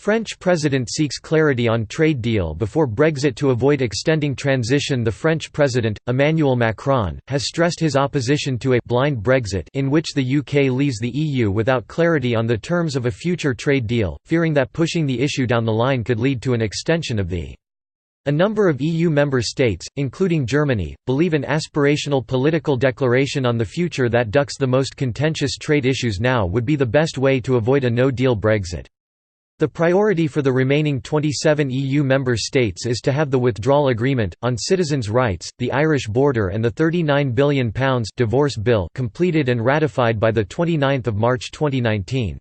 French president seeks clarity on trade deal before Brexit to avoid extending transition. The French president, Emmanuel Macron, has stressed his opposition to a «blind Brexit» in which the UK leaves the EU without clarity on the terms of a future trade deal, fearing that pushing the issue down the line could lead to an extension of the. A number of EU member states, including Germany, believe an aspirational political declaration on the future that ducks the most contentious trade issues now would be the best way to avoid a no-deal Brexit. The priority for the remaining 27 EU member states is to have the withdrawal agreement, on citizens' rights, the Irish border and the £39 billion divorce bill completed and ratified by 29 March 2019.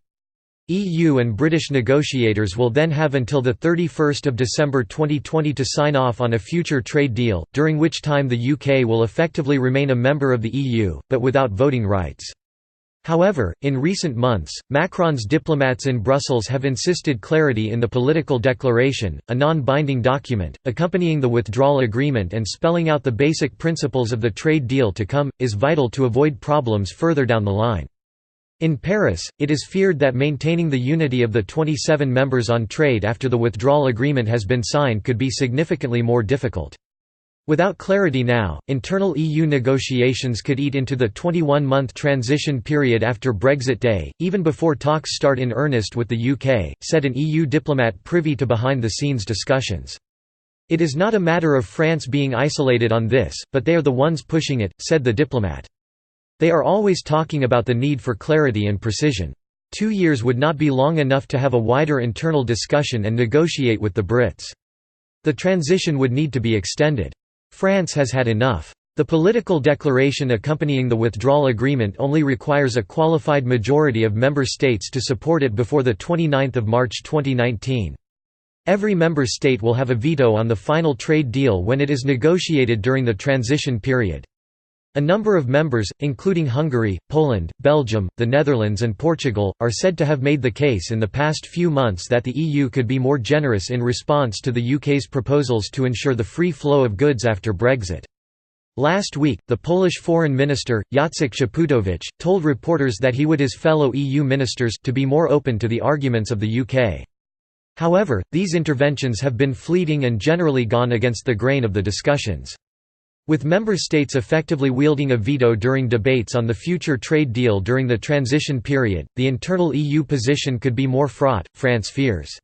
EU and British negotiators will then have until 31 December 2020 to sign off on a future trade deal, during which time the UK will effectively remain a member of the EU, but without voting rights. However, in recent months, Macron's diplomats in Brussels have insisted clarity in the political declaration, a non-binding document, accompanying the withdrawal agreement and spelling out the basic principles of the trade deal to come, is vital to avoid problems further down the line. In Paris, it is feared that maintaining the unity of the 27 members on trade after the withdrawal agreement has been signed could be significantly more difficult. Without clarity now, internal EU negotiations could eat into the 21-month transition period after Brexit Day, even before talks start in earnest with the UK, said an EU diplomat privy to behind-the-scenes discussions. "It is not a matter of France being isolated on this, but they are the ones pushing it," said the diplomat. "They are always talking about the need for clarity and precision. 2 years would not be long enough to have a wider internal discussion and negotiate with the Brits. The transition would need to be extended. France has had enough. The political declaration accompanying the withdrawal agreement only requires a qualified majority of member states to support it before 29 March 2019. Every member state will have a veto on the final trade deal when it is negotiated during the transition period. A number of members, including Hungary, Poland, Belgium, the Netherlands and Portugal, are said to have made the case in the past few months that the EU could be more generous in response to the UK's proposals to ensure the free flow of goods after Brexit. Last week, the Polish Foreign Minister, Jacek Czaputowicz, told reporters that he would his fellow EU ministers to be more open to the arguments of the UK. However, these interventions have been fleeting and generally gone against the grain of the discussions. With member states effectively wielding a veto during debates on the future trade deal during the transition period, the internal EU position could be more fraught, France fears.